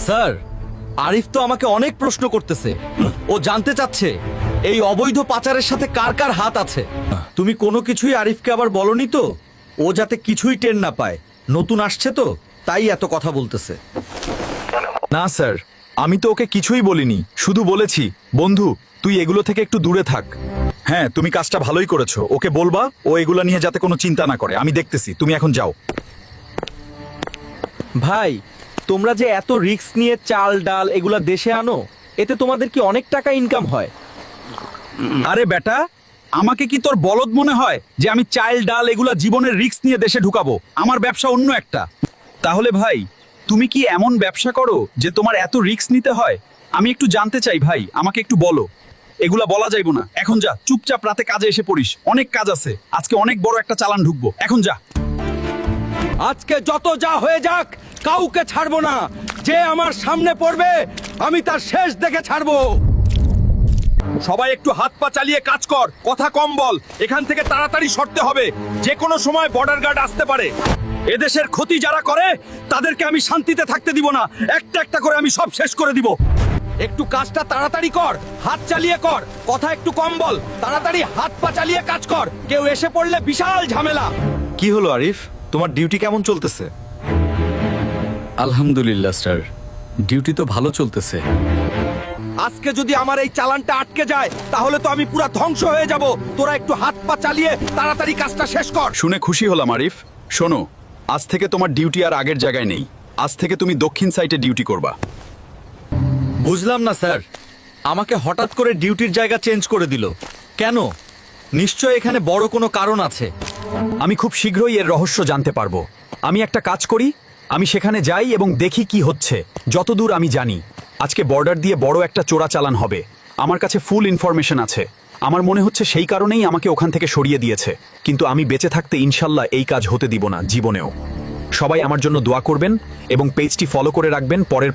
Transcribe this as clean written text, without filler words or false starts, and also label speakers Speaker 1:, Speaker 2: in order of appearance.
Speaker 1: Sir, Arif তো আমাকে অনেক প্রশ্ন করতেছে। ও জানতে চাচ্ছে এই অবৈধ পাচারের সাথে কার কার হাত আছে। তুমি কোনো কিছুই আরিফকে আবার বলনি তো? ও যাতে কিছুই টের না পায়, নতুন আসছে তো তাই এত কথা বলতেছে।
Speaker 2: না স্যার, আমি তো ওকে কিছুই বলিনি, শুধু বলেছি বন্ধু তুই এগুলো থেকে একটু দূরে থাক। হ্যাঁ, তুমি কাজটা ভালোই করেছো। ওকে বলবা ও এগুলো নিয়ে যাতে কোনো চিন্তা না করে। আমি দেখতেছি, তুমি এখন যাও।
Speaker 3: ভাই, তোমরা যে এত রিস্ক নিয়ে চাল ডাল এগুলা দেশে আনো, এতে তোমাদের কি অনেক টাকা ইনকাম হয়?
Speaker 2: আরে বেটা, আমাকে কি তোর বলদ মনে হয় যে আমি চাল ডাল এগুলা জীবনের রিস্ক নিয়ে দেশে ঢুকাবো? আমার ব্যবসা অন্য একটা। তাহলে ভাই, তুমি কি এমন ব্যবসা করো যে তোমার এত রিস্ক নিতে হয়? আমি একটু জানতে চাই ভাই, আমাকে একটু বলো। এগুলা বলা যাইবো না। এখন যা, চুপচাপ রাতে কাজে এসে পড়িস। অনেক কাজ আছে, আজকে অনেক বড় একটা চালান ঢুকবো। এখন যা।
Speaker 3: আজকে যত যা হয়ে যাক, কাউকে ছাড়বো না। যে আমার সামনে পড়বে আমি তার শেষ দেখে ছাড়বো।
Speaker 2: সবাই একটু হাত পা চালিয়ে কাজ কর, কথা কম বল। এখান থেকে তাড়াতাড়ি সরতে হবে, যে কোনো সময় বর্ডার গার্ড আসতে পারে। এদেশের ক্ষতি যারা করে তাদেরকে আমি শান্তিতে থাকতে দিব না। একটা একটা করে আমি সব শেষ করে দিব।
Speaker 3: একটু কাজটা তাড়াতাড়ি কর, হাত চালিয়ে কর, কথা একটু কম বল। তাড়াতাড়ি হাত পা চালিয়ে কাজ কর, কেউ এসে পড়লে বিশাল ঝামেলা।
Speaker 1: কি হলো আরিফ, তোমার ডিউটি কেমন চলতেছে? আলহামদুলিল্লাহ স্যার, ডিউটি তো ভালো চলতেছে।
Speaker 3: আজকে যদি আমার এই চালানটা আটকে যায় তাহলে তো আমি পুরো ধ্বংস হয়ে যাব। তোরা একটু হাত পা চালিয়ে তাড়াতাড়ি কাজটা শেষ কর।
Speaker 2: শুনে খুশি হলাম আরিফ। শোনো, আজ থেকে তোমার ডিউটি আর আগের জায়গায় নেই। আজ থেকে তুমি দক্ষিণ সাইডে ডিউটি করবা।
Speaker 1: বুঝলাম না স্যার, আমাকে হঠাৎ করে ডিউটির জায়গা চেঞ্জ করে দিল কেন? নিশ্চয় এখানে বড় কোনো কারণ আছে।
Speaker 2: আমি খুব শীঘ্রই এর রহস্য জানতে পারবো। আমি একটা কাজ করি, আমি সেখানে যাই এবং দেখি কি হচ্ছে। যতদূর আমি জানি, আজকে বর্ডার দিয়ে বড় একটা চোরাচালান হবে। আমার কাছে ফুল ইনফরমেশন আছে। আমার মনে হচ্ছে সেই কারণেই আমাকে ওখান থেকে সরিয়ে দিয়েছে। কিন্তু আমি বেঁচে থাকতে ইনশাল্লাহ এই কাজ হতে দিব না জীবনেও। সবাই আমার জন্য দোয়া করবেন এবং পেজটি ফলো করে রাখবেন পরের